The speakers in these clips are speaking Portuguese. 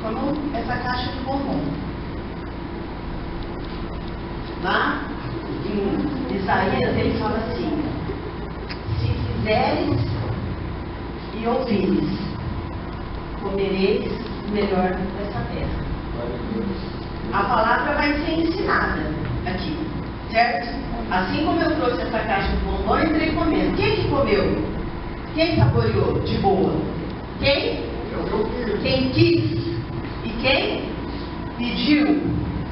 como essa caixa de bombom. Lá em Isaías ele fala assim: se fizeres e ouvires, comereis o melhor dessa terra. A palavra vai ser ensinada aqui, certo? Assim como eu trouxe essa caixa de bombom, eu entrei comendo. Quem que comeu? Quem saboreou de boa? Quem? Quem quis. E quem pediu.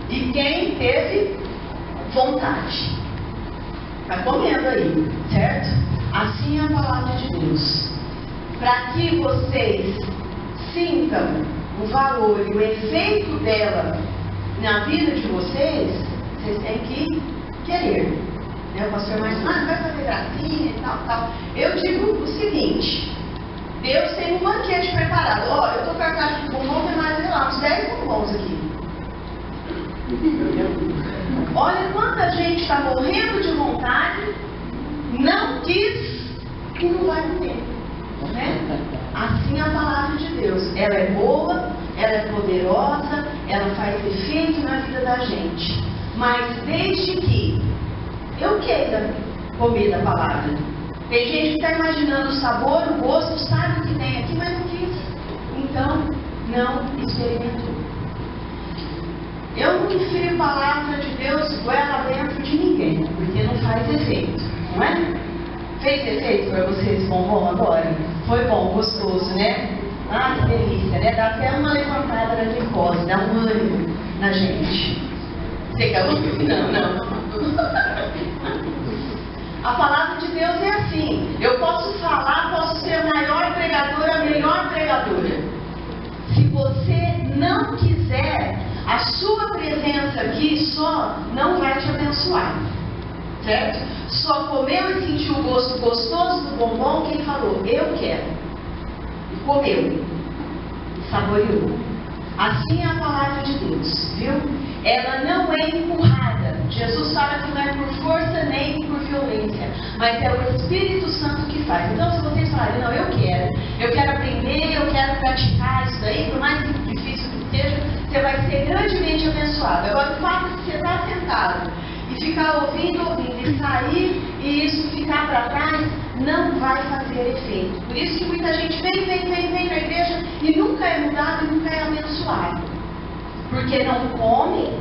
E quem teve vontade. Está comendo aí, certo? Assim é a palavra de Deus. Para que vocês sintam o valor e o efeito dela na vida de vocês, vocês têm que querer. O pastor Márcio, vai fazer gracinha e tal. Eu digo o seguinte: Deus tem um banquete preparado. Eu estou com a caixa de bombom, tem mais, sei lá, uns 10 bombons aqui. Olha quanta gente está morrendo de vontade, não quis e não vai comer. Né? Assim é a palavra de Deus. Ela é boa, ela é poderosa, ela faz efeito na vida da gente. Mas desde que eu queira comer da palavra. Tem gente que está imaginando o sabor, o gosto, sabe o que tem aqui, mas não quis. Então, não experimentou. Eu não enfio a palavra de Deus goela dentro de ninguém, porque não faz efeito, não é? Fez efeito para vocês, bombom, agora? Foi bom, gostoso, né? Ah, que delícia, né? Dá até uma levantada na glicose, dá um ânimo na gente. Você quer ouvir? Não. A palavra de Deus é assim. Eu posso falar, posso ser a maior pregadora, a melhor pregadora. Se você não quiser, a sua presença aqui só não vai te abençoar. Certo? Só comeu e sentiu o gosto gostoso do bombom quem falou, eu quero. E comeu. E saboreou. Assim é a palavra de Deus, viu? Ela não é empurrada. Jesus fala que não é por força nem por violência, mas é o Espírito Santo que faz. Então, se vocês falarem, não, eu quero aprender, eu quero praticar isso daí, por mais difícil que seja, você vai ser grandemente abençoado. Agora, o fato de você estar sentado e ficar ouvindo, e sair, e isso ficar para trás, não vai fazer efeito. Por isso que muita gente vem na igreja e nunca é mudado e nunca é abençoado. Porque não come,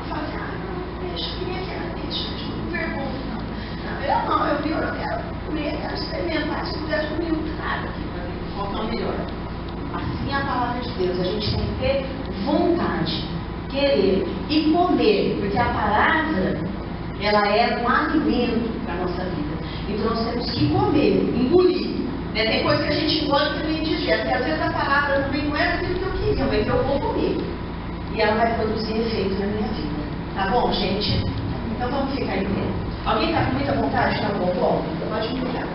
fala assim, não, deixa, não pergunto, não. Eu quero comer, quero experimentar, se puder comer um bocado aqui para ver qual é o melhor. Assim é a palavra de Deus, a gente tem que ter vontade, querer e comer, porque a palavra, ela é um alimento para a nossa vida. Então nós temos que comer, engolir. Né? Tem coisa que a gente engole que nem digere, porque às vezes a palavra não é aquilo que eu queria, mas eu vou comer. E ela vai produzir efeito na minha vida. Tá bom, gente? Então vamos ficar em pé. Alguém está com muita vontade de estar no bombom? Pode me ligar.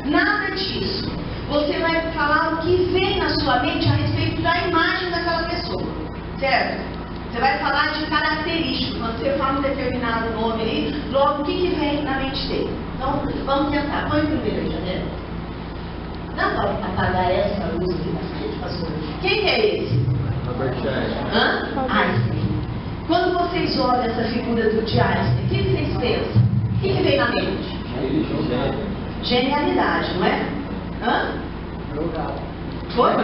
Nada disso. Você vai falar o que vem na sua mente a respeito da imagem daquela pessoa. Certo? Você vai falar de características. Quando você fala um determinado nome aí, logo o que vem na mente dele? Então, vamos tentar. Põe primeiro aí, Janeiro. Dá para apagar essa luz aqui na frente, pastor? Quem é esse? Einstein. Quando vocês olham essa figura de Einstein, o que vocês pensam? O que vem na mente? Genialidade, não é? Drogado. Foi? O que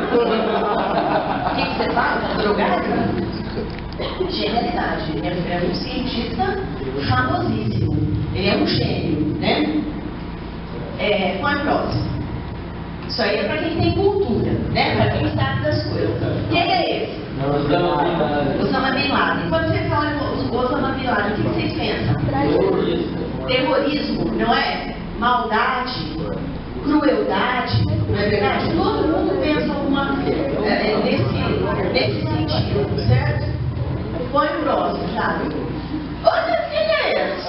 você fala? Drogado? Genialidade. Ele é um cientista famosíssimo. Ele é um gênio, né? Qual é o próximo? Isso aí é para quem tem cultura, né? Para quem sabe das coisas. Quem é esse? Osama Bin Laden. Quando você fala em Osama Bin Laden, o que vocês pensam? Terrorismo, não é? Maldade, crueldade, não é verdade? Todo mundo pensa nesse sentido, certo? Põe o próximo, já. Olha, quem é esse?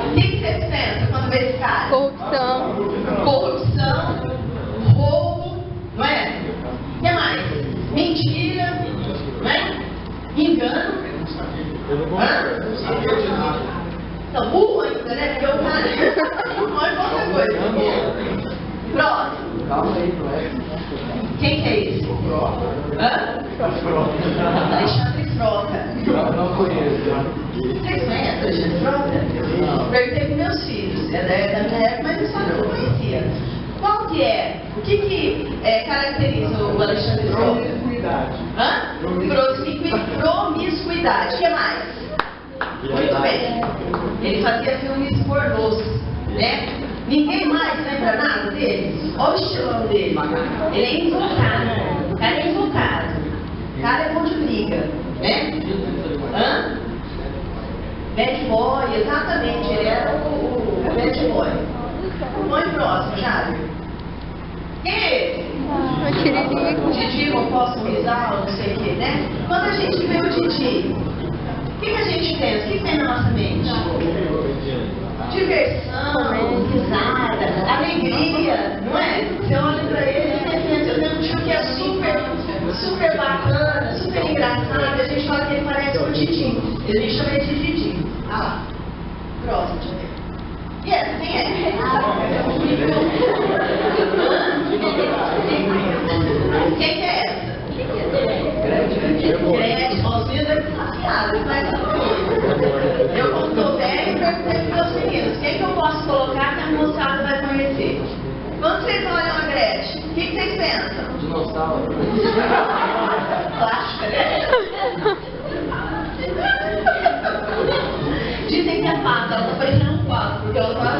O que vocês pensam quando vê esse cara? Corrupção, roubo, não é? O que mais? Mentira, Quem que é esse? Hã? Alexandre Frota. Não conheço. Vocês conhecem Alexandre Frota? Não. Perguntei para meus filhos. É da minha época, mas eu só não conhecia. Qual que é? O que caracteriza o Alexandre Frota? Promiscuidade. Hã? Promiscuidade. O que mais? Muito bem. Ele fazia filmes pornôs, né? Ninguém mais lembra nada dele? Olha o estilão dele. Ele é invocado. O cara é invocado. O cara é bom de briga, né? Hã? Bad boy, exatamente. Ele era o bad boy. Põe próximo, Jário. Quem é esse? O Didi, não posso risar, não sei o que, né? Quando a gente vê o Didi, o que a gente pensa? O que tem na nossa mente? Diversão, risada, alegria, não é? Você olha pra ele e você pensa, eu tenho um tio que é super bacana, super engraçado, a gente fala que ele parece com o Didi. A gente chama ele de Didi. Ah lá. Próximo, deixa eu ver. E essa, quem é? Quem que é essa? Grande, Rosinha deve estar saciada, mas eu, como estou velho, perguntei para os meus meninos, quem que eu posso colocar que a moçada vai conhecer? Quando vocês olham a Gretchen, o que vocês pensam? Dinossauro. Plástica, né? Dizem que é fácil, ela está parecendo um quadro, porque ela está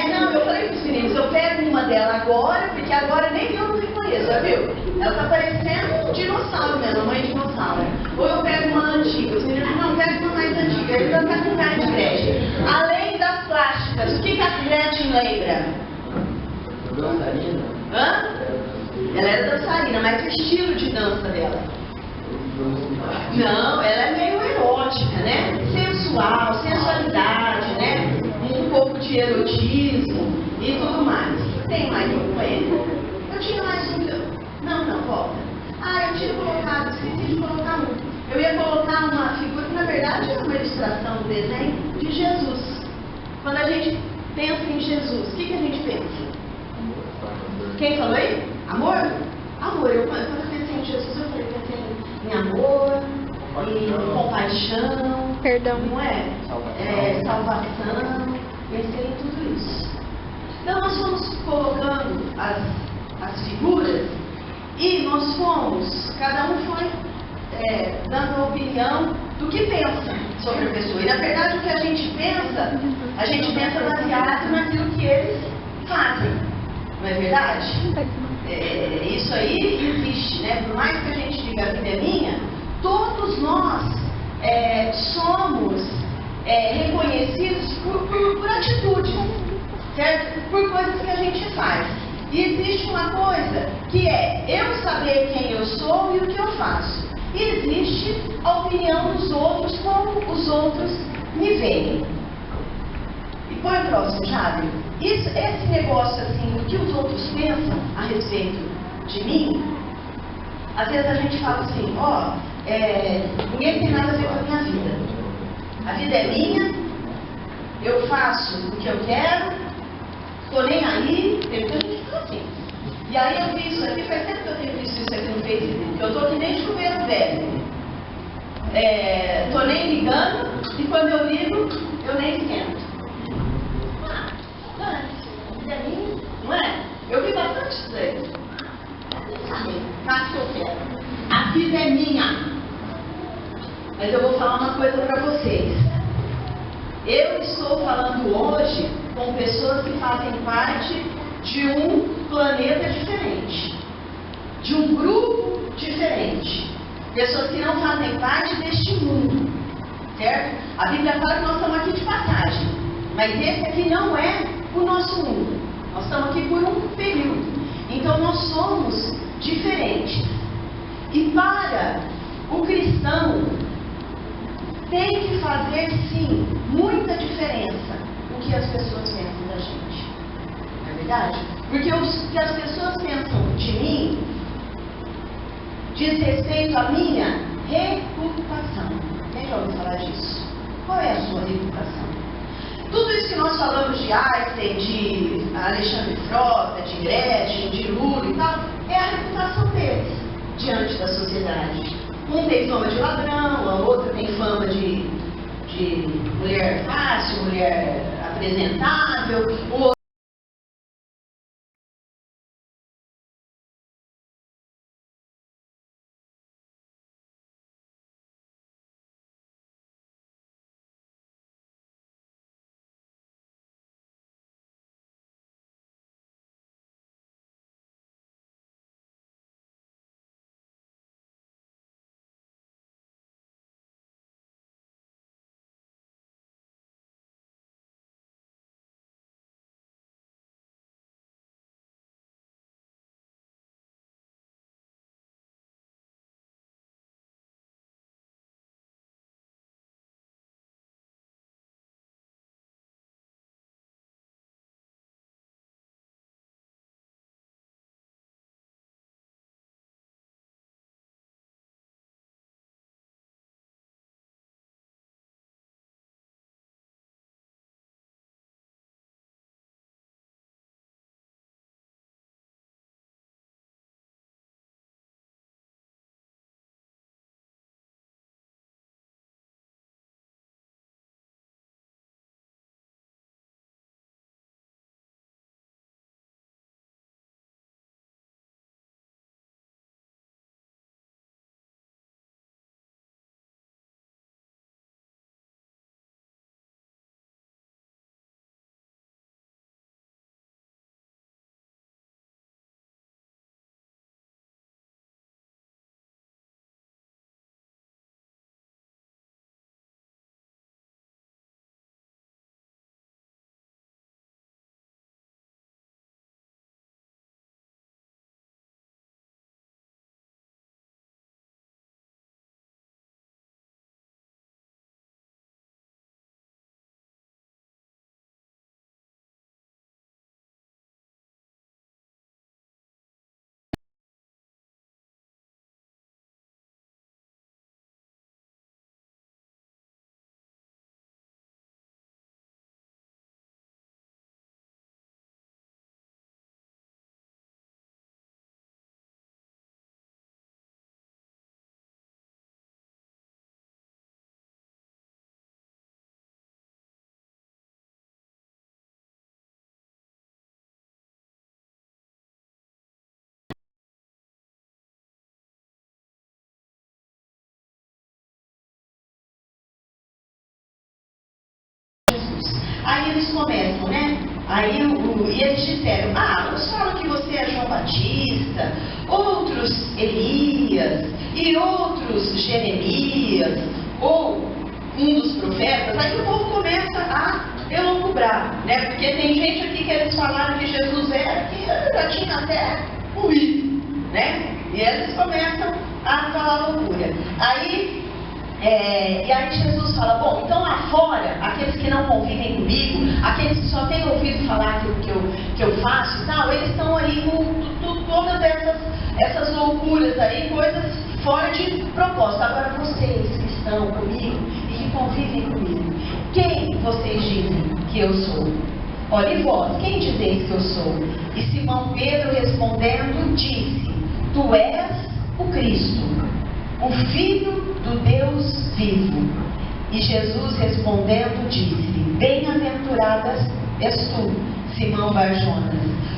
não, eu falei para os meninos, eu pego uma dela agora, porque agora nem eu não reconheço, já viu? Ela está parecendo um dinossauro mesmo, a mãe de dinossauro. Ou eu pego uma antiga, os meninos não, pego uma mais antiga, ele já está com cara de Gretchen. Além das plásticas, o que a Gretchen lembra? Dançarina? Hã? Ela era dançarina, mas o estilo de dança dela? Não, ela é meio erótica, né? Sensual, sensualidade, né? Um pouco de erotismo e tudo mais. Tem mais um com ele? Eu tinha mais um. Não, volta. Ah, eu tinha colocado, esqueci de colocar um. Eu ia colocar uma figura que na verdade é uma ilustração, um desenho de Jesus. Quando a gente pensa em Jesus, o que a gente pensa? Quem falou aí? Amor? Amor. Quando eu pensei em Jesus, eu falei, pensei em amor, em compaixão, perdão, não é? Salvação, pensei em tudo isso. Então nós fomos colocando as figuras e nós fomos, cada um foi dando a opinião do que pensa sobre a pessoa. E na verdade o que a gente pensa baseado naquilo que eles fazem. Não é verdade? Isso aí existe, né? Por mais que a gente diga a vida é minha, todos nós somos reconhecidos por atitudes, certo? Por coisas que a gente faz. E existe uma coisa que é eu saber quem eu sou e o que eu faço. E existe a opinião dos outros, como os outros me veem. E põe o próximo, Jário. Esse negócio assim, o que os outros pensam a respeito de mim, às vezes a gente fala assim, ninguém tem nada a ver com a minha vida. A vida é minha, eu faço o que eu quero, tô nem aí, tem muita gente que fala assim. E aí eu vi isso aqui, faz tempo que eu tenho visto isso aqui no Facebook, eu tô que nem chuveiro velho. Tô nem ligando, e quando eu ligo, eu nem esquento. A vida é minha, não é? Eu vi bastante isso aí. Faço o que eu quero. A vida é minha. Mas eu vou falar uma coisa para vocês. Eu estou falando hoje com pessoas que fazem parte de um planeta diferente, de um grupo diferente, pessoas que não fazem parte deste mundo, certo? A Bíblia fala que nós estamos aqui de passagem, mas esse aqui não é o nosso mundo. Nós estamos aqui por um período, então nós somos diferentes. E para o cristão tem que fazer sim muita diferença o que as pessoas pensam da gente. Não é verdade? Porque o que as pessoas pensam de mim diz respeito à minha reputação. Quem já ouviu falar disso? Qual é a sua reputação? Tudo isso que nós falamos de Einstein, de Alexandre Frota, de Gretchen, de Lula e tal, é a reputação deles diante da sociedade. Um tem fama de ladrão, a outra tem fama de mulher fácil, mulher apresentável, o outro Aí eles começam, né? E eles disseram, uns falam que você é João Batista, outros Elias, e outros Jeremias, ou um dos profetas. Aí o povo começa a elocubrar, né? Porque tem gente aqui que eles falaram que Jesus era, que já tinha até morrido, né? E eles começam a falar loucura. E aí Jesus fala, bom, então lá fora, aqueles que não convivem comigo, aqueles que só têm ouvido falar aquilo que eu faço e tal, eles estão aí com todas essas loucuras aí, coisas fora de propósito. Agora vocês que estão comigo e que convivem comigo, quem vocês dizem que eu sou? Olha, e vós, quem dizeis que eu sou? E Simão Pedro respondendo disse, tu és o Cristo, o Filho do Deus vivo. E Jesus respondendo disse, bem-aventuradas és tu, Simão Barjonas,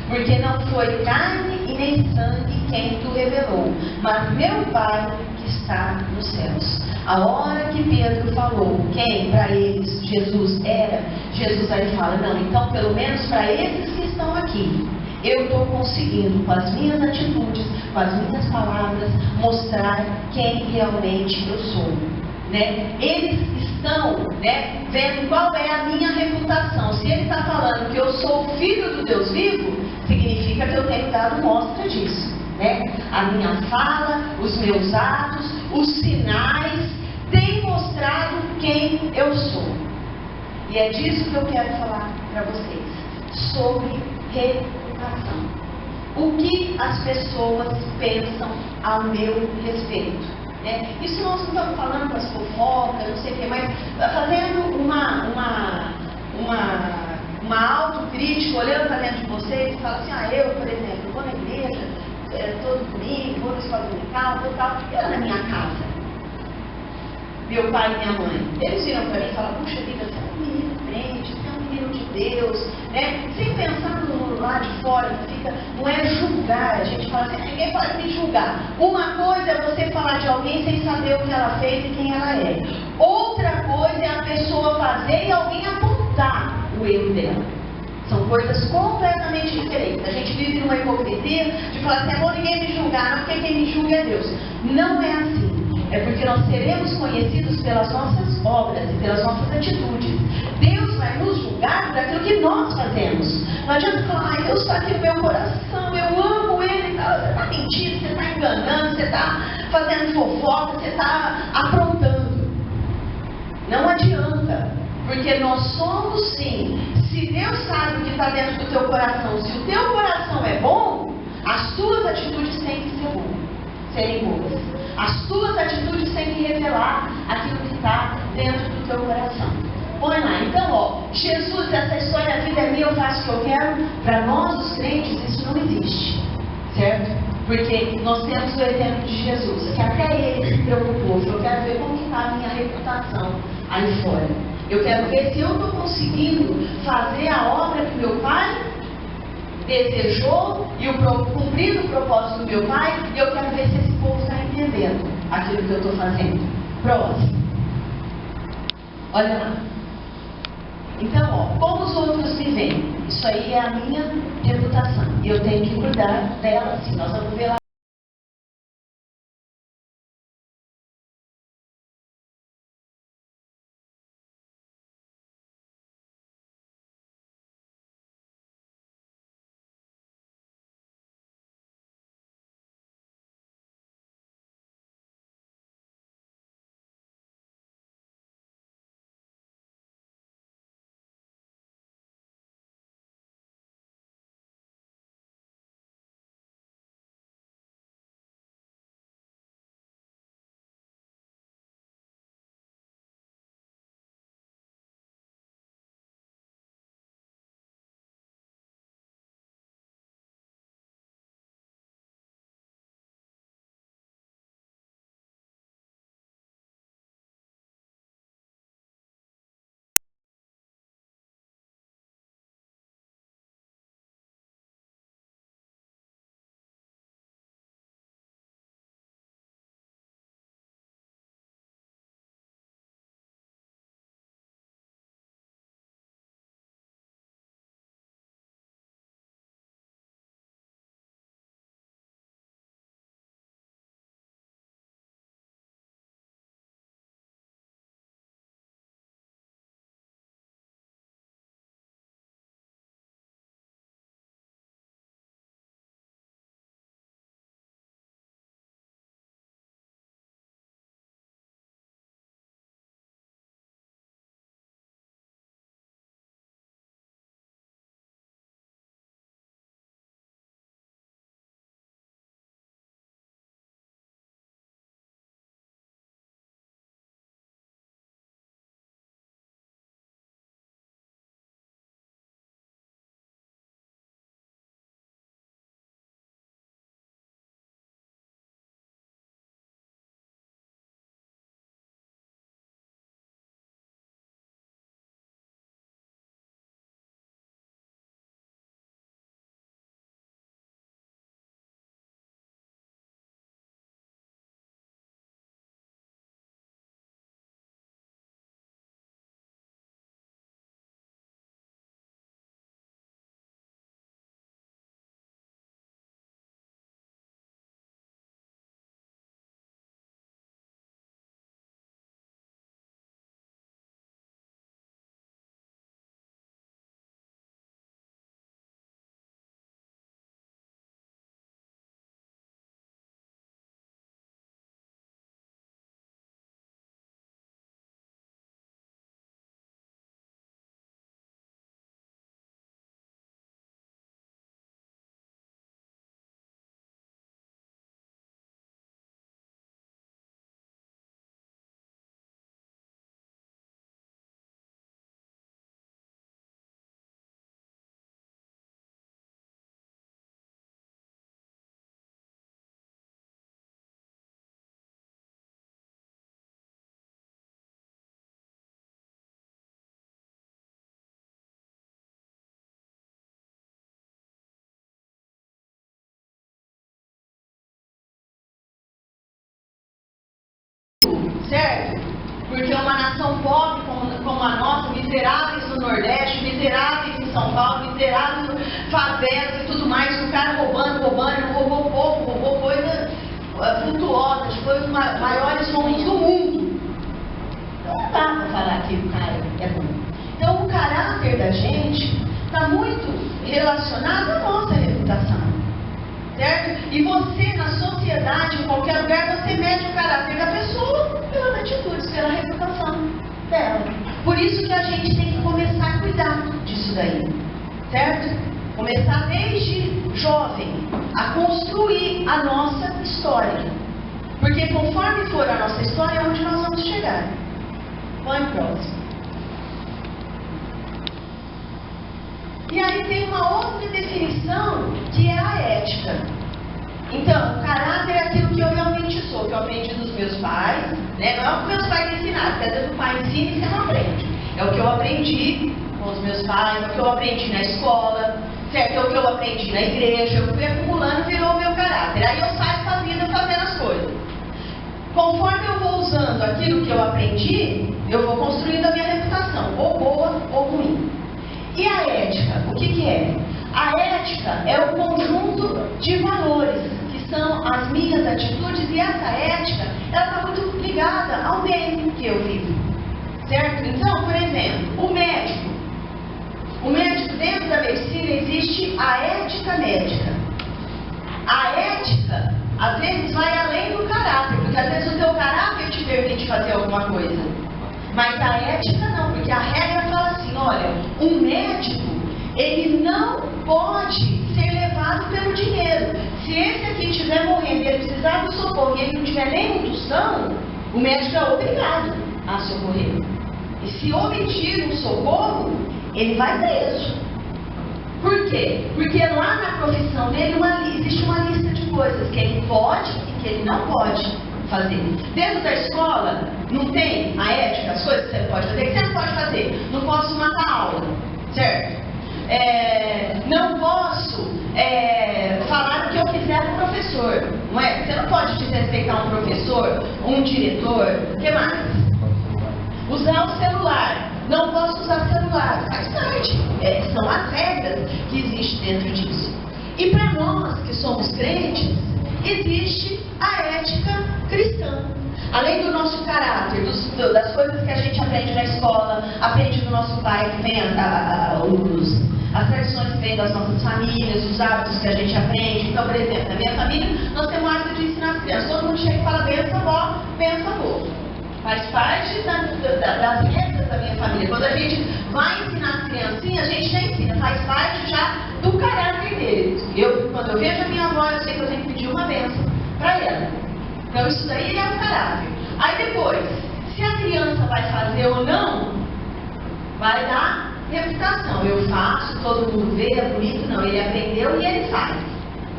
porque não foi carne e nem sangue quem tu revelou, mas meu Pai que está nos céus. A hora que Pedro falou quem para eles Jesus era, Jesus aí fala, não, então pelo menos para esses que estão aqui, eu estou conseguindo, com as minhas atitudes, com as minhas palavras, mostrar quem realmente eu sou. Né? Eles estão, né, vendo qual é a minha reputação. Se ele está falando que eu sou o Filho do Deus vivo, significa que eu tenho dado mostra disso. Né? A minha fala, os meus atos, os sinais têm mostrado quem eu sou. E é disso que eu quero falar para vocês, sobre reputação. O que as pessoas pensam ao meu respeito. Isso nós não estamos falando das fofocas, não sei o que, mas fazendo uma autocrítica olhando para dentro de vocês e fala assim, eu, por exemplo, vou na igreja, todo domingo, vou na escola dominical, vou tal, eu na minha casa. Meu pai e minha mãe, eles viram para mim e falaram, puxa vida, você é um menino crente, você é um menino de Deus, né? Sem pensar no lado de fora, não é julgar, a gente fala assim, ninguém pode me julgar. Uma coisa é você falar de alguém sem saber o que ela fez e quem ela é. Outra coisa é a pessoa fazer e alguém apontar o erro dela. São coisas completamente diferentes. A gente vive numa hipocrisia de falar assim, amor, ninguém me julgar, não, porque quem me julga é Deus. Não é assim. É porque nós seremos conhecidos pelas nossas obras e pelas nossas atitudes. Deus vai nos julgar por aquilo que nós fazemos. Não adianta falar, Deus está aqui no meu coração, eu amo Ele e tal. Você está mentindo, você está enganando, você está fazendo fofoca, você está aprontando. Não adianta. Porque nós somos sim. Se Deus sabe o que está dentro do teu coração, se o teu coração é bom, as tuas atitudes têm que serem boas. As tuas atitudes têm que revelar aquilo que está dentro do teu coração. Põe lá, então, Jesus, essa história, a vida é minha, eu faço o que eu quero. Para nós, os crentes, isso não existe, certo? Porque nós temos o exemplo de Jesus, que até ele se preocupou. Eu quero ver como está a minha reputação aí fora. Eu quero ver se eu estou conseguindo fazer a obra que meu pai desejou e cumprir o propósito do meu pai, e eu quero ver se esse povo está entendendo aquilo que eu estou fazendo. Próximo. Olha lá. Então, como os outros me veem? Isso aí é a minha reputação. E eu tenho que cuidar dela, sim. Nós vamos ver lá. Porque uma nação pobre como a nossa, miseráveis no Nordeste, miseráveis em São Paulo, miseráveis no favelas e tudo mais, o cara roubando, roubou pouco, roubou coisas flutuosas, foi os maiores roubos do mundo. Então não dá para falar que o cara é bom. Então o caráter da gente está muito relacionado à nossa reputação, certo? E você, na sociedade, em qualquer lugar, você mede o caráter da pessoa pelas atitudes, pela reputação dela. Por isso que a gente tem que começar a cuidar disso daí, certo? Começar desde jovem a construir a nossa história. Porque conforme for a nossa história, é onde nós vamos chegar. Põe próximo. E aí tem uma outra definição que é a ética. Então, o caráter é aquilo que eu realmente sou, que eu aprendi dos meus pais, né? Não é o que meus pais ensinaram, porque às vezes o pai ensina e você não aprende. É o que eu aprendi com os meus pais, é o que eu aprendi na escola, certo? É o que eu aprendi na igreja, eu fui acumulando e virou o meu caráter. Aí eu saio da vida fazendo as coisas. Conforme eu vou usando aquilo que eu aprendi, eu vou construindo a minha reputação, ou boa ou ruim. E a ética, o que é? A ética é o conjunto de valores, que são as minhas atitudes, e essa ética, ela está muito ligada ao meio que eu vivo, certo? Então, por exemplo, o médico, dentro da medicina existe a ética médica. A ética, às vezes, vai além do caráter, porque às vezes o teu caráter te permite fazer alguma coisa. Mas a ética não, porque a regra fala assim, olha, um médico, ele não pode ser levado pelo dinheiro. Se esse aqui estiver morrendo e ele precisar do socorro e ele não tiver nem indução, o médico é obrigado a socorrer. E se omitir um socorro, ele vai preso. Por quê? Porque lá na profissão dele existe uma lista de coisas que ele pode e que ele não pode fazer. Dentro da escola, não tem a ética, as coisas que você pode fazer, que você não pode fazer. Não posso matar a aula, certo? Não posso falar o que eu quiser pro professor, não é? Você não pode desrespeitar um professor, um diretor, o que mais? Usar o celular. Não posso usar celular, faz parte. São as regras que existem dentro disso. E para nós que somos crentes, existe a ética cristã. Além do nosso caráter, das coisas que a gente aprende na escola, aprende do nosso pai, que vem as tradições que vêm das nossas famílias, os hábitos que a gente aprende. Então, por exemplo, na minha família, nós temos o hábito de ensinar as crianças. Todo mundo chega e fala, benção, vó, benção, avô. Faz parte das regras da minha família. Quando a gente vai ensinar as criancinhas, a gente já ensina, faz parte já do caráter deles. Quando eu vejo a minha avó, eu sei que eu tenho que pedir uma benção para ela. Então isso daí é o caráter. Aí depois, se a criança vai fazer ou não, vai dar reputação. Eu faço, todo mundo vê, é bonito, não. Ele aprendeu e ele faz.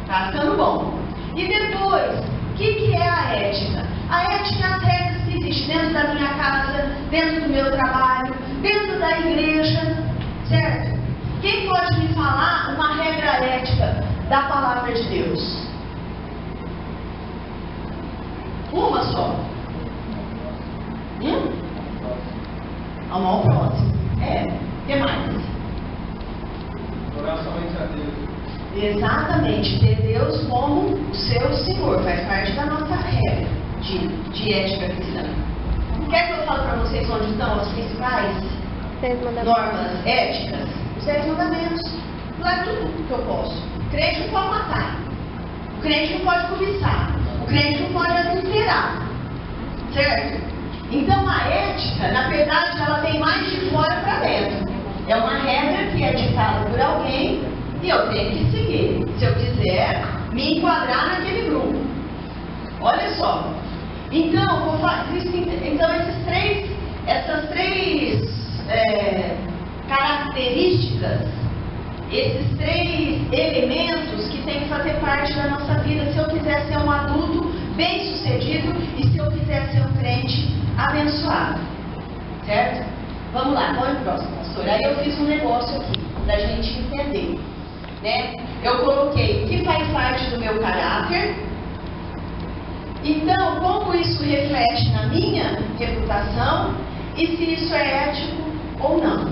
Tá ficando bom. E depois, o que é a ética? A ética é as regras que existem dentro da minha casa, dentro do meu trabalho, dentro da igreja, certo? Quem pode me falar uma regra ética da palavra de Deus? Uma só. Amar o próximo. O que mais? Orar somente a Deus. Exatamente. Ter Deus como o seu Senhor. Faz parte da nossa regra de ética cristã. Quer que eu fale para vocês onde estão as principais normas éticas? Os 10 mandamentos. Não é tudo que eu posso. O crente não pode matar. O crente não pode cobiçar. O crente não pode adulterar. Certo? Então a ética, na verdade, ela vem mais de fora para dentro. É uma regra que é ditada por alguém e eu tenho que seguir. Se eu quiser me enquadrar naquele grupo. Olha só. Então, essas três características, esses 3 elementos que tem que fazer parte da nossa vida se eu quiser ser um adulto bem-sucedido e se eu quiser ser um crente abençoado. Certo? Vamos lá, põe o próximo, pastor. Aí eu fiz um negócio aqui, pra gente entender. Né? Eu coloquei o que faz parte do meu caráter, Então, como isso reflete na minha reputação e se isso é ético ou não,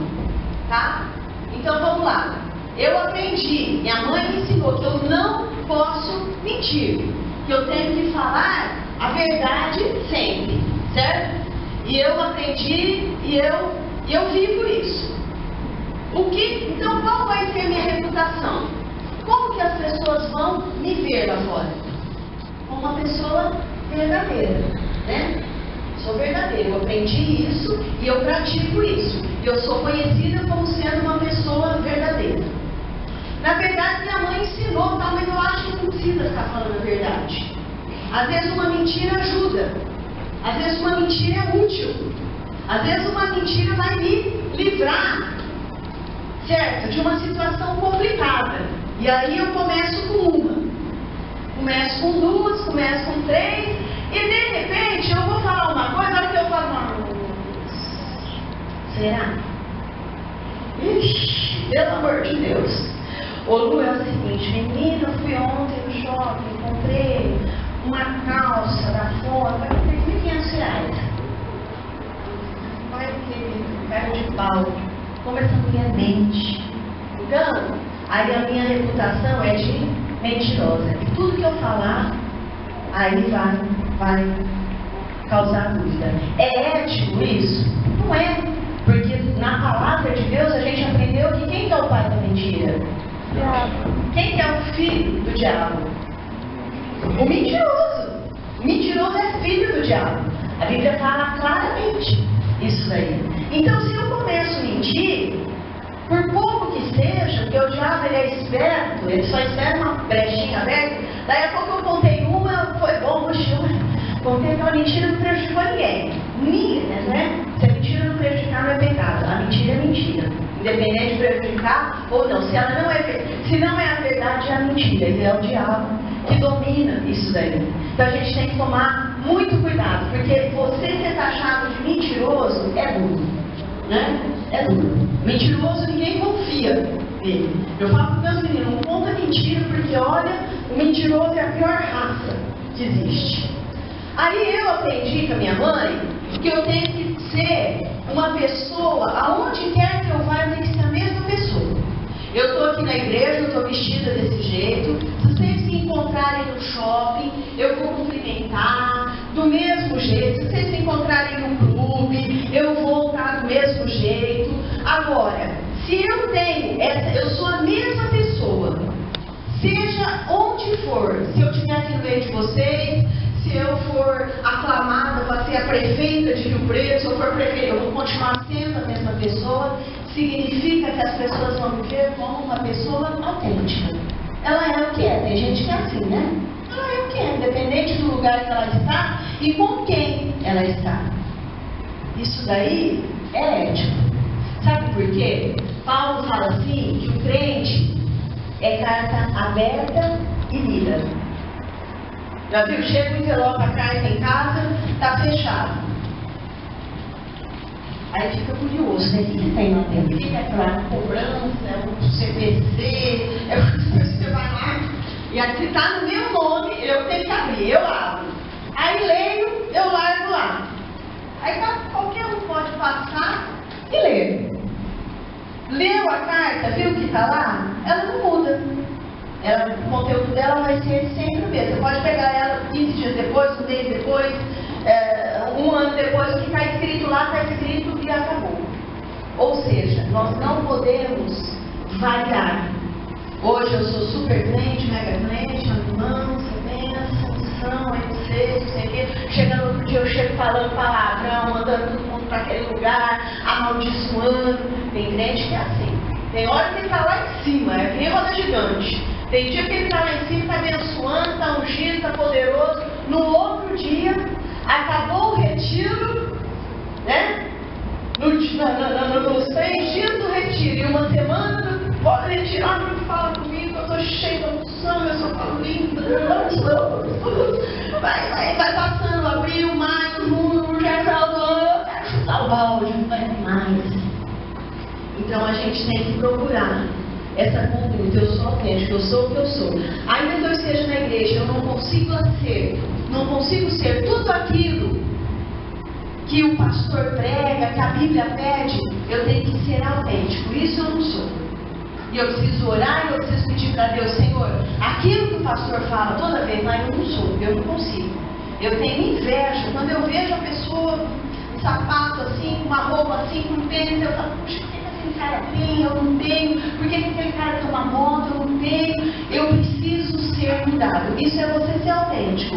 tá? Então, vamos lá. Eu aprendi, minha mãe me ensinou que eu não posso mentir, que eu tenho que falar a verdade sempre, certo? E eu aprendi e eu vivo isso. Então, qual vai ser a minha reputação? Como que as pessoas vão me ver lá fora? Como uma pessoa verdadeira, né? Sou verdadeira, eu aprendi isso e eu pratico isso. Eu sou conhecida como sendo uma pessoa verdadeira. Na verdade, minha mãe ensinou, tal, mas eu acho que não precisa ficar falando a verdade. Às vezes uma mentira ajuda. Às vezes uma mentira é útil. Às vezes uma mentira vai me livrar, certo? De uma situação complicada. E aí eu começo com uma. Começo com duas, começo com três. E de repente eu vou falar uma coisa, a hora que eu falo, será? Ixi, pelo amor de Deus. Ô Lu, é o seguinte, menina, eu fui ontem no shopping, comprei uma calça da Fona, vai por R$3.500. Vai que perna de pau. Como essa mulher mente. Então, aí a minha reputação é de mentirosa. E tudo que eu falar, aí vai causar dúvida. É ético isso? Não é. Porque na palavra de Deus a gente aprendeu que quem é o pai da mentira? Quem que é o filho do diabo? O mentiroso. O mentiroso é filho do diabo. A Bíblia fala claramente isso daí. Então, se eu começo a mentir, por pouco que seja, porque o diabo ele é esperto, ele só espera uma brechinha aberta. Daí a pouco eu contei uma, foi bom, contei aquela mentira, não prejudicou ninguém. Ninguém, né? Se a mentira não prejudicar, não é pecado. A mentira é mentira. Independente de prejudicar ou não. Se não é a verdade, é a mentira. E é o diabo que domina isso daí. Então a gente tem que tomar muito cuidado, porque você ser taxado de mentiroso é duro, né? É duro. Mentiroso ninguém confia nele. Eu falo para meus meninos, não conta mentira, porque olha, o mentiroso é a pior raça que existe. Aí eu aprendi com a minha mãe que eu tenho que ser uma pessoa, aonde quer que eu vá, eu tenho que ser a mesma pessoa. Eu estou aqui na igreja, eu estou vestida desse jeito. Se vocês me encontrarem no shopping, eu vou cumprimentar do mesmo jeito. Se vocês me encontrarem no clube, eu vou estar do mesmo jeito. Agora, se eu tenho eu sou a mesma pessoa, seja onde for, se eu estiver aqui no meio de vocês, se eu for aclamada para ser a prefeita de Rio Preto, se eu for prefeita, eu vou continuar sendo a mesma pessoa. Significa que as pessoas vão me ver como uma pessoa autêntica. Ela é o que é. Tem gente que é assim, né? Ela é o que é, independente do lugar que ela está e com quem ela está. Isso daí é ético. Sabe por quê? Paulo fala assim, que o crente é carta aberta e lida. Já viu? Chega o envelope, a carta em casa, está fechado. Aí fica curioso, né? O que tem lá dentro? Fica aquela cobrança, é um CPC, você vai lá, e aqui está no meu nome, eu tenho que abrir, eu abro. Aí leio, eu largo lá. Aí qualquer um pode passar e ler. Leu a carta, viu o que está lá? Ela não muda. O conteúdo dela vai ser sempre o mesmo. Você pode pegar ela 15 dias depois, um mês depois, um ano depois, o que está escrito lá, está escrito e acabou. Ou seja, nós não podemos variar. Hoje eu sou super crente, mega crente, mansa, benção, unção, etc, não sei o quê. Chegando outro dia eu chego falando palavrão, mandando todo mundo para aquele lugar, amaldiçoando. Tem crente que é assim. Tem hora que ele está lá em cima, é que nem roda gigante. Tem dia que ele está lá em cima, está abençoando, está ungido, está poderoso. No outro dia, acabou o retiro, né? Nos 3 dias do retiro e uma semana pode retirar, não fala comigo, eu estou cheio de unção, eu só falo lindo. Vai passando abril, maio, junho, já eu quero chutar o balde, não vai mais. Então a gente tem que procurar essa conduta. Eu sou autêntico, eu sou o que eu sou. Ainda que eu esteja na igreja, eu não consigo ser consigo ser tudo aquilo que o pastor prega, que a Bíblia pede, eu tenho que ser autêntico. Isso eu não sou. E eu preciso orar e eu preciso pedir para Deus, Senhor, aquilo que o pastor fala toda vez, mas eu não sou, eu não consigo. Eu tenho inveja. Quando eu vejo a pessoa, um sapato assim, uma roupa assim, com tênis, eu falo, puxa, por que aquele cara tem? Eu não tenho. Por que aquele cara tem uma moto? Eu não tenho. Eu preciso ser mudado. Isso é você ser autêntico.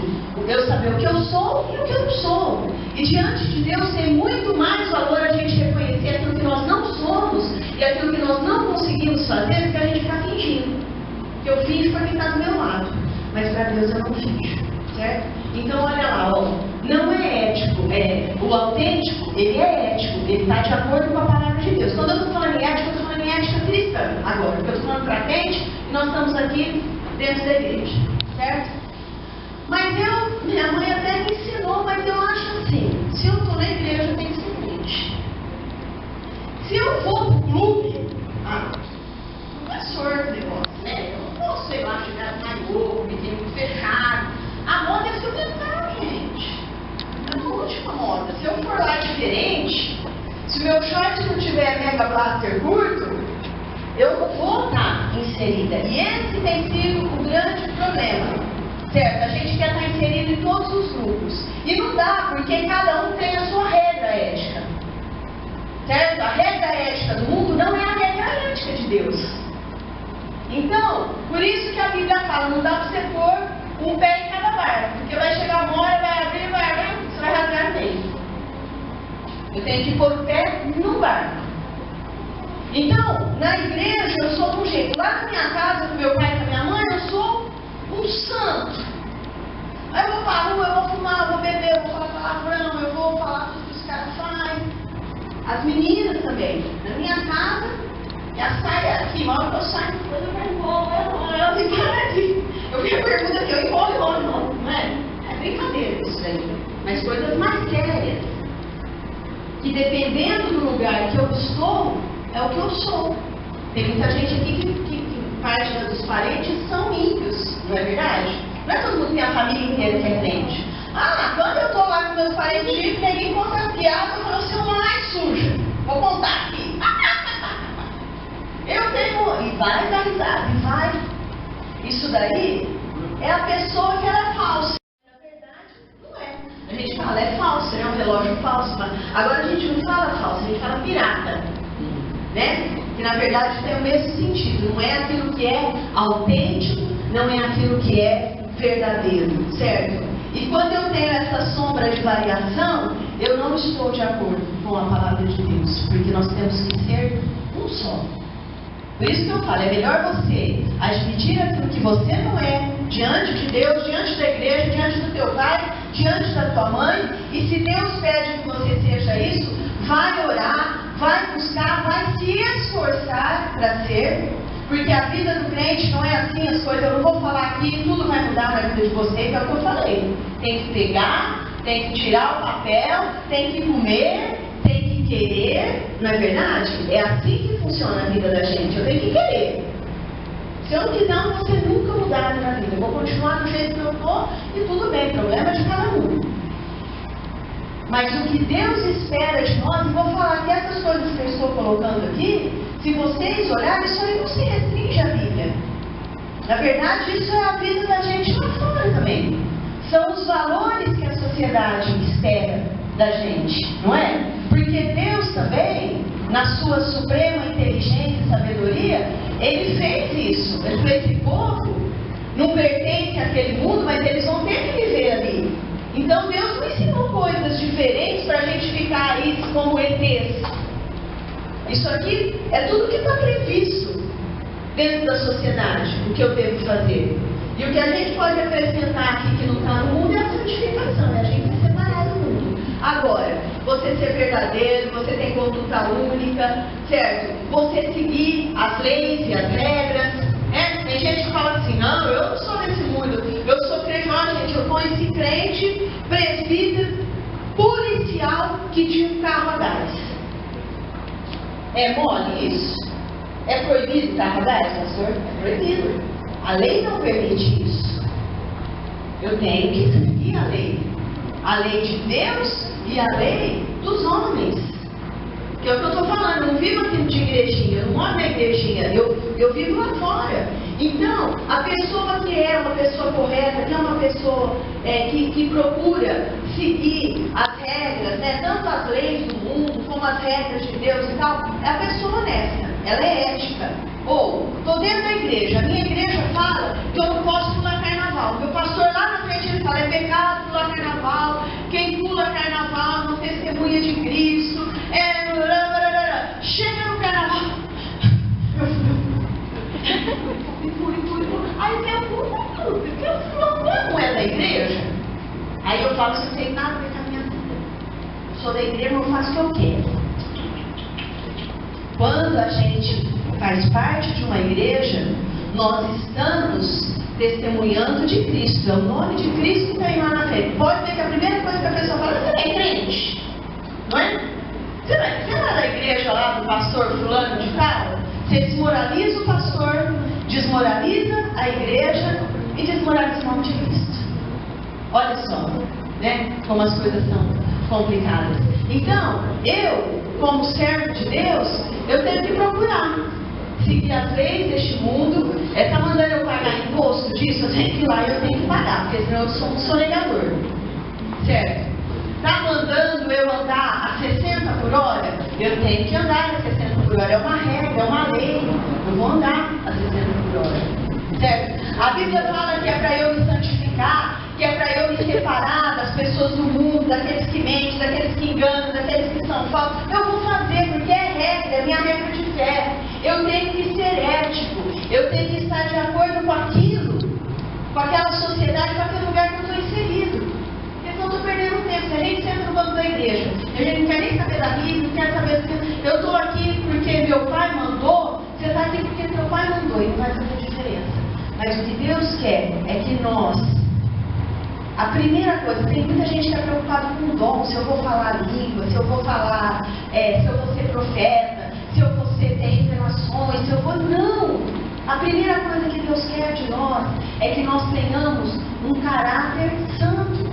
Eu saber o que eu sou e o que eu não sou. E diante de Deus tem muito mais valor a gente reconhecer aquilo que nós não somos e aquilo que nós não conseguimos fazer do que a gente ficar fingindo. Que eu finjo para quem está do meu lado. Mas para Deus eu não finjo. Certo? Então olha lá, ó, não é ético, o autêntico, ele é ético, ele está de acordo com a palavra de Deus. Quando eu estou falando em ética, eu estou falando em ética cristã agora, porque eu estou falando para crente e nós estamos aqui dentro da igreja, certo? Mas minha mãe até me ensinou, mas eu acho assim, se eu estou na igreja eu tenho que ser crente. Se eu vou para o clube, não é sorte o negócio, né? Eu não posso, sei lá, chegar mais louco, me ter muito fechado. A moda é fundamental, gente. É a última moda. Se eu for lá diferente, se o meu short não tiver mega blaster curto, eu não vou estar inserida. E esse tem sido o grande problema. Certo? A gente quer estar inserido em todos os grupos. E não dá, porque cada um tem a sua regra ética. Certo? A regra ética do mundo não é a regra ética de Deus. Então, por isso que a Bíblia fala, não dá para você pôr um pé em cada barco, porque vai chegar uma hora, vai abrir, você vai rasgar no meio. Eu tenho que pôr o pé no barco. Então, na igreja eu sou de um jeito. Lá na minha casa, com meu pai e com a minha mãe, eu sou um santo. Aí eu vou para a rua, eu vou fumar, eu vou beber, eu vou falar palavrão, eu vou falar tudo que os caras fazem. As meninas também. Na minha casa, já sai aqui, mal que eu saio, eu vai embora, ela tem que parar aqui. Eu vi a pergunta aqui, eu enrolo, não é? É brincadeira isso daí. Mas coisas mais sérias. Que dependendo do lugar que eu estou, é o que eu sou. Tem muita gente aqui que parte dos parentes são ímpios, não é verdade? Não é todo mundo que tem a família inteira que é crente. Quando eu estou lá com meus parentes, ninguém conta as piadas, eu falo assim, uma mais suja. Vou contar aqui. Eu tenho... E vai dar risada, e vai... Isso daí é a pessoa que ela é falsa. Na verdade, não é. A gente fala, é falso, é um relógio falso. Agora a gente não fala falso, a gente fala pirata. Né? Que na verdade tem o mesmo sentido. Não é aquilo que é autêntico, não é aquilo que é verdadeiro. Certo? E quando eu tenho essa sombra de variação, eu não estou de acordo com a palavra de Deus. Porque nós temos que ser um só. Por isso que eu falo, é melhor você admitir aquilo que você não é, diante de Deus, diante da igreja, diante do teu pai, diante da tua mãe, e se Deus pede que você seja isso, vai orar, vai buscar, vai se esforçar para ser, porque a vida do crente não é assim, as coisas, eu não vou falar aqui, tudo vai mudar na vida de vocês, é o que eu falei. Tem que pegar, tem que tirar o papel, tem que comer, tem que querer, não é verdade? É assim que funciona a vida da gente, eu tenho que querer. Se eu não quiser, eu não vou ser nunca mudado na vida. Eu vou continuar do jeito que eu estou e tudo bem, problema de cada um. Mas o que Deus espera de nós, e vou falar que essas coisas que eu estou colocando aqui, se vocês olharem, isso aí não se restringe à Bíblia. Na verdade, isso é a vida da gente lá fora também. São os valores que a sociedade espera da gente, não é? Porque Deus também, na sua suprema inteligência e sabedoria, Ele fez isso. Ele falou, esse povo não pertence àquele mundo, mas eles vão ter que viver ali. Então Deus não ensinou coisas diferentes para a gente ficar aí como ETs. Isso aqui é tudo que está previsto dentro da sociedade, o que eu devo fazer. E o que a gente pode acrescentar aqui que não está no mundo é a santificação, é a gente se separar do mundo. Agora, você ser verdadeiro, você ter conduta única, certo? Você seguir as leis e as regras, né? Tem gente que fala assim, não, eu não sou desse mundo, eu sou crente, ó gente, eu conheci crente, presbítero, policial que tinha um carro a gás. É mole isso? É proibido carro a gás, pastor? É proibido. A lei não permite isso. Eu tenho que seguir a lei. A lei de Deus e a lei dos homens. Que é o que eu estou falando, eu não vivo aqui de igrejinha, eu não moro na igrejinha, eu vivo lá fora. Então, a pessoa que é uma pessoa correta, que é uma pessoa que procura seguir as regras, né, tanto as leis do mundo, como as regras de Deus e tal, é a pessoa honesta, ela é ética. Ou, estou dentro da igreja, a minha igreja fala que eu não posso pular carnaval. Meu pastor lá na frente ele fala, é pecado pular carnaval, quem pula carnaval não testemunha de Cristo, chega no carnaval. Aí eu porque eu não é da igreja. Aí eu falo, você não tem nada a ver com a minha vida. Sou da igreja, eu faço o que eu quero. Quando a gente faz parte de uma igreja, nós estamos testemunhando de Cristo. É o nome de Cristo que está lá na frente. Pode ser que a primeira coisa que a pessoa fala, você é crente, não é? Você não é da igreja lá do pastor fulano de tal? Você desmoraliza o pastor, desmoraliza a igreja e desmoraliza o nome de Cristo. Olha só, né? Como as coisas são complicadas. Então, eu, como servo de Deus, eu tenho que procurar seguir as leis deste mundo. Está mandando eu pagar imposto disso? Eu tenho que ir lá e eu tenho que pagar, porque senão eu sou um sonegador. Certo? Está mandando eu andar a 60 por hora? Eu tenho que andar a 60 por hora. É uma regra, é uma lei. Eu vou andar a 60 por hora. Certo? A Bíblia fala que é para eu me santificar, que é para eu me separar das pessoas do mundo, daqueles que mentem, daqueles que enganam, daqueles que são falsos. Eu vou fazer, porque é regra, é minha regra de fé. Eu tenho que ser ético, eu tenho que estar de acordo com aquilo, com aquela sociedade, com aquele lugar que eu estou inserido. Porque senão eu estou perdendo tempo. Se a gente senta no banco da igreja, a gente não quer nem saber da Bíblia, não quer saber do que. Eu estou aqui porque meu pai mandou, você está aqui porque teu pai mandou, e não faz essa diferença. Mas o que Deus quer é que nós, a primeira coisa, tem muita gente que está preocupada com o dom, se eu vou falar língua, se eu vou falar, se eu vou ser profeta, se eu vou ter revelações, se eu vou... Não! A primeira coisa que Deus quer de nós é que nós tenhamos um caráter santo.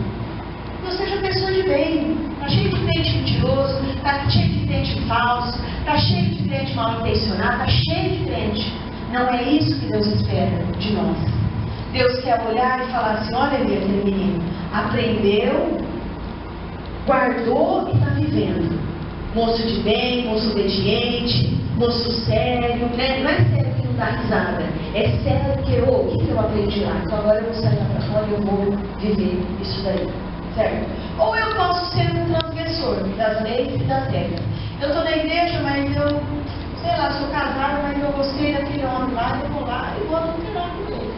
Não seja pessoa de bem. Está cheio de crente mentiroso, está cheio de crente falso, está cheio de crente mal intencionado, está cheio de crente. Não é isso que Deus espera de nós. Deus quer olhar e falar assim, olha ali aquele menino, aprendeu, guardou e está vivendo. Moço de bem, moço obediente, moço sério, né? Não é sério que não dá risada, é sério que o que eu aprendi lá? Então agora eu vou sair lá para fora e eu vou viver isso daí, certo? Ou eu posso ser um transgressor das leis e das regras. Eu estou na igreja, mas eu, sei lá, sou casada, mas eu gostei daquele homem lá, eu vou lá e vou adulterar com ele.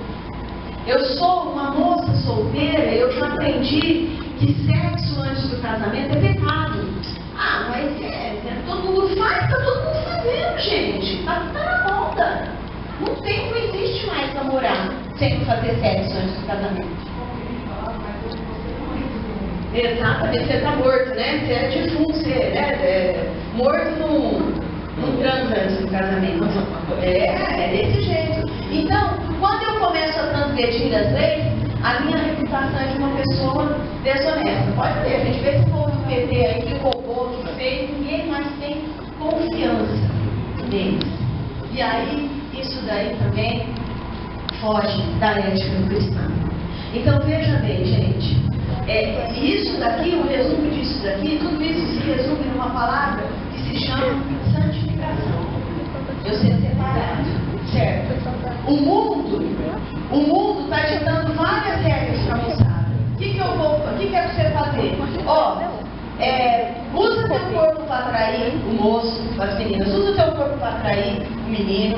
Eu sou uma moça solteira, eu já aprendi que sexo antes do casamento é pecado. Ah, mas todo mundo faz, está todo mundo fazendo, gente. Está na moda. Não existe mais namorar sem fazer sexo antes do casamento. Exatamente, você está morto, né? Você é defunto, você é morto num transa antes do casamento. É desse jeito. Então, quando eu começo a transgredir as leis, a minha reputação é de uma pessoa desonesta. Pode ver, a gente vê esse povo do PT aí que roubou, que fez, ninguém mais tem confiança neles. E aí, isso daí também foge da ética do cristão. Então, veja bem, gente, isso daqui, o resumo disso daqui, tudo isso se resume numa palavra que se chama santificação. Eu ser separado, certo? O mundo está te dando várias regras para a moçada. O que é para você fazer? Usa teu corpo para atrair o moço, as meninas. Usa teu corpo para atrair o menino.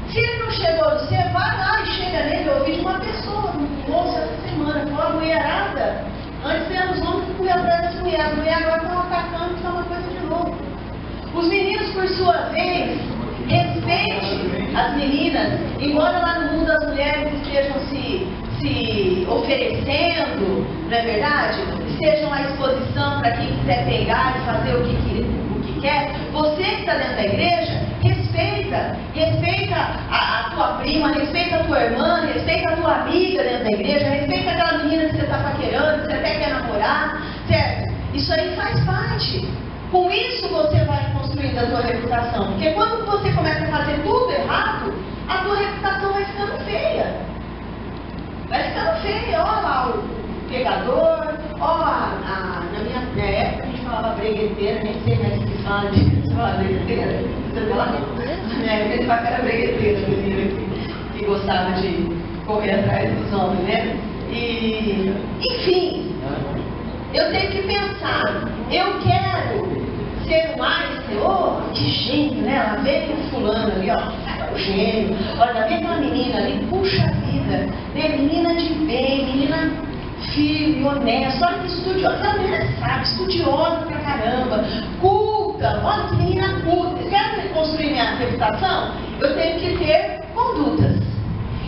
Se ele não chegou no você, vai lá e chega nele. Eu ouvi de uma pessoa, um moço essa semana, com a mulherada. Antes eram os homens que corriam atrás das mulheres. As mulheres agora estão atacando, que é uma coisa de louco. Os meninos, por sua vez, respeite as meninas, embora lá no mundo as mulheres estejam se oferecendo, não é verdade? Estejam à disposição para quem quiser pegar e fazer o que quer. Você que está dentro da igreja, respeita a tua prima, respeita a tua irmã, respeita a tua amiga dentro da igreja, respeita aquela menina Isso aí faz parte. Com isso você vai construindo a tua reputação. Porque quando você começa a fazer tudo errado, a tua reputação vai ficando feia. Vai ficando feia. Olha lá o pegador, olha na minha época a gente falava bregueteira, nem sei mais o que fala disso. Fala bregueteira? Você fala? Na minha época a gente falava que era bregueteira, menina que gostava de correr atrás dos homens, né? E, enfim, eu tenho que pensar, eu quero ser mais, que gênio, né? Lá vem o fulano ali, ó, um gênio. Olha, lá vem aquela menina ali, puxa vida, né? Menina de bem, menina firme, honesta, olha que estudiosa, ela menina sabe, estudiosa pra caramba, culta, olha que menina culta. Quero construir minha reputação? Eu tenho que ter condutas.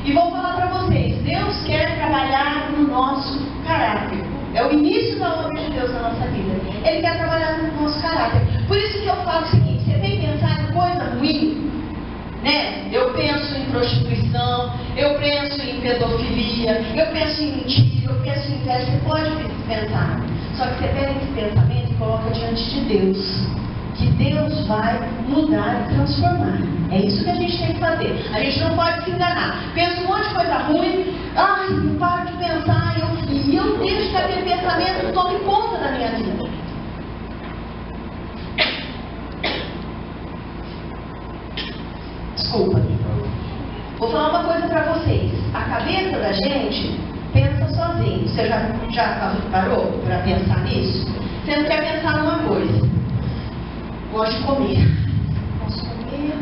E vou falar para vocês, Deus quer trabalhar no nosso caráter. É o início da obra de Deus na nossa vida. Ele quer trabalhar no nosso caráter. Por isso que eu falo o seguinte, você tem pensado em coisa ruim, né? Eu penso em prostituição, eu penso em pedofilia, eu penso em mentira, eu penso em inveja. Você pode pensar. Só que você pega esse pensamento e coloca diante de Deus. Que Deus vai mudar e transformar. É isso que a gente tem que fazer. A gente não pode se enganar. Pensa um monte de coisa ruim, ai, não paro de pensar, e eu deixo que aquele pensamento tome conta da minha vida. Desculpa. Vou falar uma coisa para vocês. A cabeça da gente pensa sozinho. Você já parou para pensar nisso? Você não quer pensar numa coisa. Gosto de comer.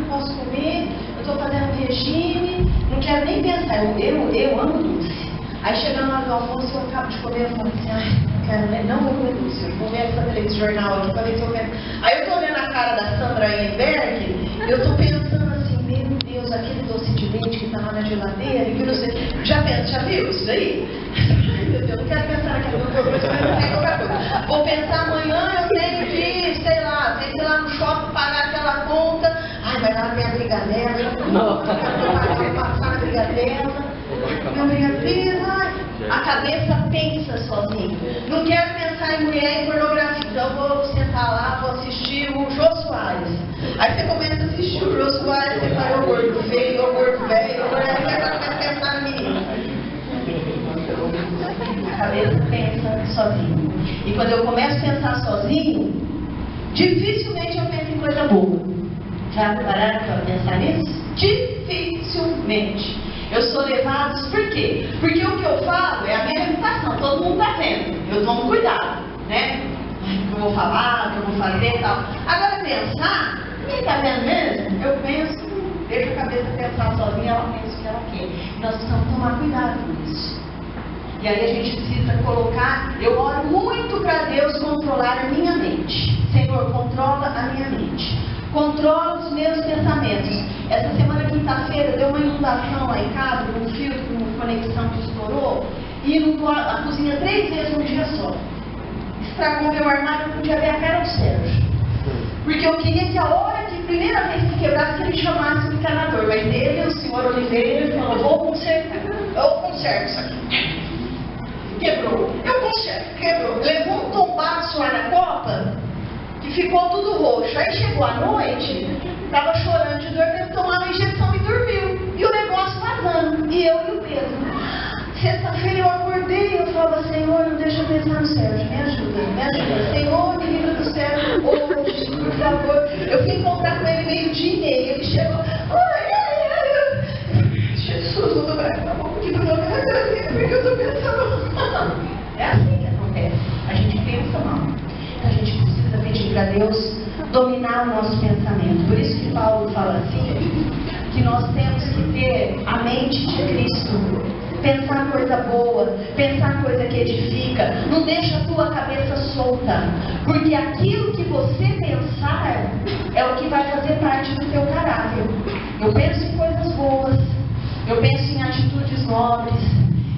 Posso comer, eu estou fazendo regime, não quero nem pensar, eu amo doce. Aí chegando lá no almoço, eu acabo de comer, eu falo assim, ai, não vou comer doce, eu vou ver essa telejornal aqui para ver se eu quero. Aí eu estou olhando a cara da Sandra Enberg, eu estou pensando assim, meu Deus, aquele doce de leite que está lá na geladeira, que não sei. Já viu isso daí? Ai meu Deus, não quero pensar naquela coisa, vou pensar amanhã, eu tenho que, sei lá no shopping pagar aquela conta. Ai, vai lá minha brigadeira. Não. Vai passar a brigadeira. Minha brigadeira. Ai. A cabeça pensa sozinha. Não quero pensar em mulher e pornografia. Então vou sentar lá, vou assistir o Jô Soares. Aí você começa a assistir o Jô Soares, você vai o gordo feio, o gordo velho, o gordo velho, agora começa a pensar na menina. A cabeça pensa sozinho. E quando eu começo a pensar sozinho, dificilmente eu penso em coisa boa. Já pararam para pensar nisso? Dificilmente. Eu sou levado, por quê? Porque o que eu falo é a minha reputação, todo mundo está vendo. Eu tomo cuidado, né? O que eu vou falar, o que eu vou fazer e tal. Agora pensar, ninguém está vendo mesmo? Eu penso, deixo a cabeça pensar sozinha, ela pensa o que ela quer. Nós precisamos tomar cuidado com isso. E aí a gente precisa colocar, eu oro muito para Deus controlar a minha mente. Senhor, controla a minha mente. Controla os meus pensamentos. Essa semana, quinta-feira, deu uma inundação lá em casa, um filtro, uma conexão que estourou, e inundou a cozinha 3 vezes num dia só. Estragou meu armário, eu não podia ver a cara do Sérgio. Porque eu queria que a hora que, primeira vez que quebrasse, ele chamasse o encanador. Mas ele, o senhor Oliveira, falou, vou consertar. Eu conserto isso aqui. Quebrou. Eu conserto. Quebrou. Levou um tombaço lá na copa, que ficou tudo roxo. Aí chegou à noite, estava chorando de dor, teve que tomar uma injeção e dormiu. E o negócio vazando. E eu e o Pedro. Sexta-feira eu acordei, eu falava, Senhor, não deixa eu pensar no Sérgio, me ajuda. Senhor, me livra do Sérgio hoje, por favor. Eu fui encontrar com ele meio-dia e meio. Ele chegou, Jesus, não tô com um pouquinho do meu coração, porque eu tô pensando mal. É assim que acontece. A gente pensa mal. A gente precisa pedir para Deus dominar o nosso pensamento. Por isso que Paulo fala assim, que nós temos que ter a mente de Cristo. Pensar coisa boa, pensar coisa que edifica. Não deixa a tua cabeça solta. Porque aquilo que você pensar é o que vai fazer parte do teu caráter. Eu penso em coisas boas. Eu penso em atitudes nobres.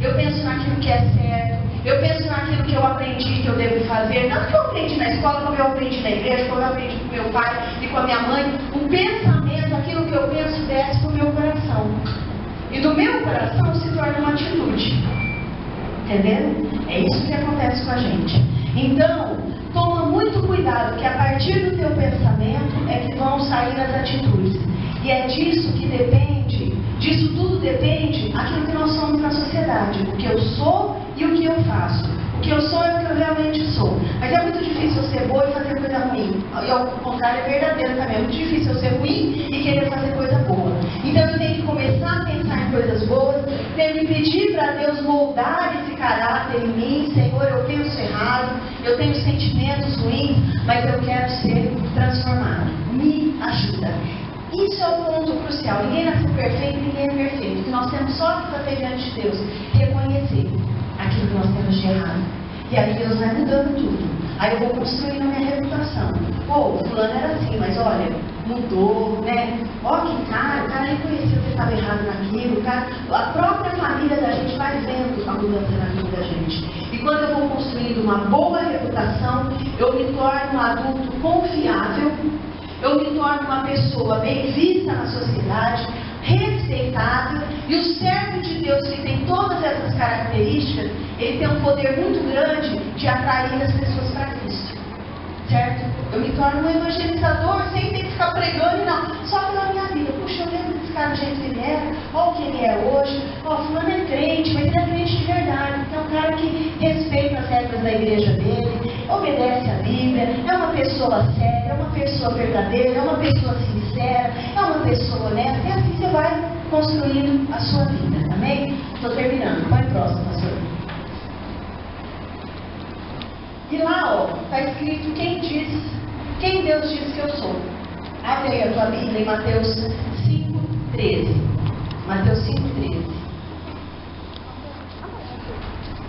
Eu penso naquilo que é certo. Eu penso naquilo que eu aprendi que eu devo fazer. Tanto que eu aprendi na escola, como eu aprendi na igreja, como eu aprendi com meu pai e com a minha mãe. O pensamento, aquilo que eu penso, desce para o meu coração. E do meu coração se torna uma atitude. Entendeu? É isso que acontece com a gente. Então, muito cuidado, porque a partir do teu pensamento é que vão sair as atitudes. E é disso que depende, disso tudo depende aquilo que nós somos na sociedade, o que eu sou e o que eu faço. O que eu sou é o que eu realmente sou. Mas é muito difícil eu ser boa e fazer coisa ruim. E ao contrário é verdadeiro também. É muito difícil eu ser ruim e querer fazer coisa boa. Então eu tenho que começar a pensar em coisas boas, tenho que pedir para Deus moldar esse caráter em mim. Senhor, eu penso errado, eu tenho sentimentos ruins, mas eu quero ser transformado. Me ajuda. Isso é o ponto crucial. Ninguém nasceu perfeito, ninguém é perfeito. O que nós temos só que fazer diante de Deus, reconhecer aquilo que nós temos de errado. E aí Deus vai mudando tudo. Aí eu vou construindo a minha reputação. Pô, fulano era assim, mas olha, mudou, né? Ó, que cara, o cara reconheceu que estava errado naquilo, cara. A própria família da gente vai vendo a mudança na vida da gente. E quando eu vou construindo uma boa reputação, eu me torno um adulto confiável, eu me torno uma pessoa bem vista na sociedade, respeitada, e o servo de Deus que tem todas essas características, ele tem um poder muito grande de atrair as pessoas para Cristo, certo? Eu me torno um evangelizador sem ter que ficar pregando, não, só pela minha vida. Puxa, eu lembro desse cara do jeito que ele era, olha o que ele é hoje, ó, fulano é crente, mas ele é crente de verdade, é um cara que respeita as regras da igreja dele, obedece a Bíblia, é uma pessoa séria, é uma pessoa verdadeira, é uma pessoa sincera, é uma pessoa honesta, e assim você vai construindo a sua vida, amém? Estou terminando, vai próximo, pastor. E lá, ó, está escrito quem Deus diz que eu sou. Abre aí a tua Bíblia em Mateus 5:13. Mateus 5:13.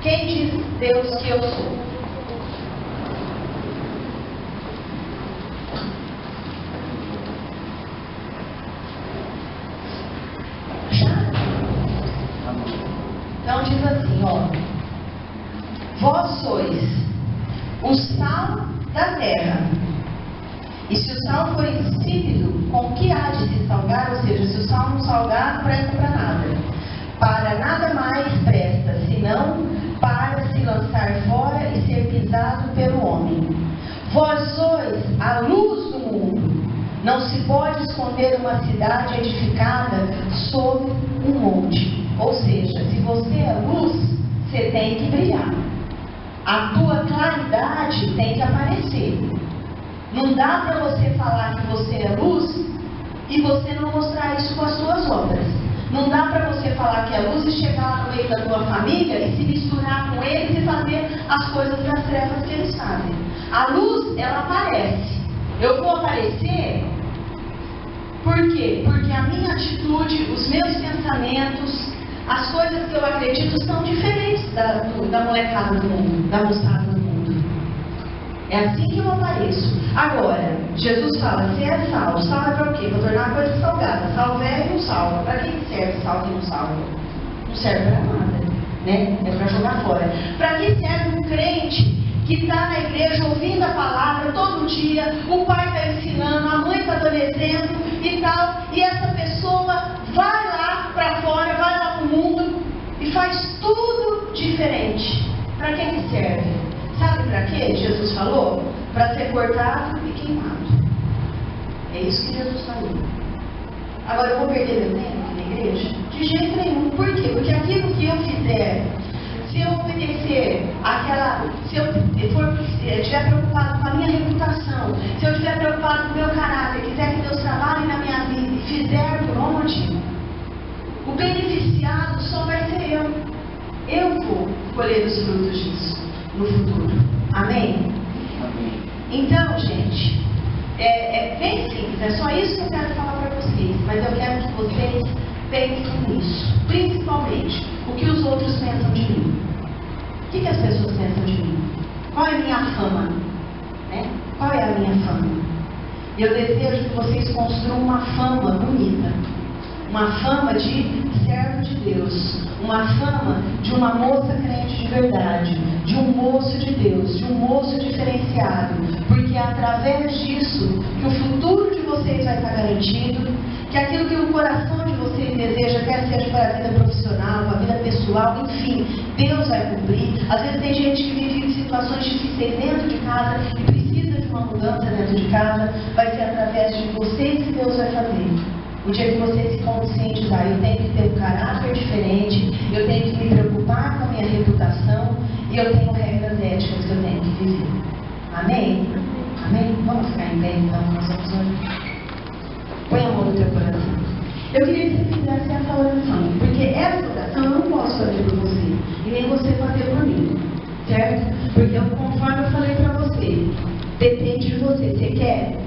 Quem diz Deus que eu sou? Então diz assim, ó: vós sois o sal da terra. E se o sal for insípido, com que há de se salgar? Ou seja, se o sal não salgar, não presta para nada. Para nada mais presta, senão para se lançar fora e ser pisado pelo homem. Vós sois a luz do mundo. Não se pode esconder uma cidade edificada sobre um monte. Ou seja, se você é luz, você tem que brilhar. A tua claridade tem que aparecer. Não dá para você falar que você é luz e você não mostrar isso com as suas obras. Não dá para você falar que é luz e chegar lá no meio da tua família e se misturar com eles e fazer as coisas das trevas que eles fazem. A luz, ela aparece. Eu vou aparecer, por quê? Porque a minha atitude, os meus pensamentos, as coisas que eu acredito são diferentes da molecada do mundo, da moçada do mundo. É assim que eu apareço. Agora, Jesus fala, você é sal. Sal é para o quê? Para tornar a coisa salgada. Sal velho não salva. Para que serve sal que não salva? Não serve para nada, né? É para jogar fora. Para que serve um crente que está na igreja ouvindo a palavra todo dia, o pai está ensinando, a mãe está dando exemplo e tal, e essa pessoa vai lá para fora, vai lá para o mundo e faz tudo diferente? Para que serve? Sabe para quê? Jesus falou? Para ser cortado e queimado. É isso que Jesus falou. Agora eu vou perder meu tempo aqui na igreja? De jeito nenhum. Por quê? Porque aquilo que eu fizer, se eu obedecer se eu estiver preocupado com a minha reputação, se eu estiver preocupado com o meu caráter, quiser que Deus trabalhe na minha vida e fizer por onde, o beneficiado só vai ser eu. Eu vou colher os frutos disso no futuro. Amém? Amém. Então, gente, é bem simples, é só isso que eu quero falar para vocês, mas eu quero que vocês pensem nisso, principalmente o que os outros pensam de mim. O que as pessoas pensam de mim? Qual é a minha fama? Né? Qual é a minha fama? E eu desejo que vocês construam uma fama bonita, uma fama de servo de Deus, uma fama de uma moça crente de verdade, de um moço de Deus, de um moço diferenciado, porque é através disso que o futuro de vocês vai estar garantido, que aquilo que o coração de vocês deseja, quer seja para a vida profissional, para a vida pessoal, enfim, Deus vai cumprir. Às vezes tem gente que vive situações difíceis dentro de casa e precisa uma mudança dentro de casa, vai ser através de vocês que Deus vai fazer. O dia que você se conscientizar, eu tenho que ter um caráter diferente, eu tenho que me preocupar com a minha reputação e eu tenho regras éticas que eu tenho que viver. Amém? Amém? Vamos ficar em pé então, nós vamos orar. Põe a mão no teu coração. Eu queria que você fizesse essa oração, porque essa oração eu não posso fazer por você, e nem você fazer por mim, certo? Porque conforme eu falei para você, depende de você. Você quer?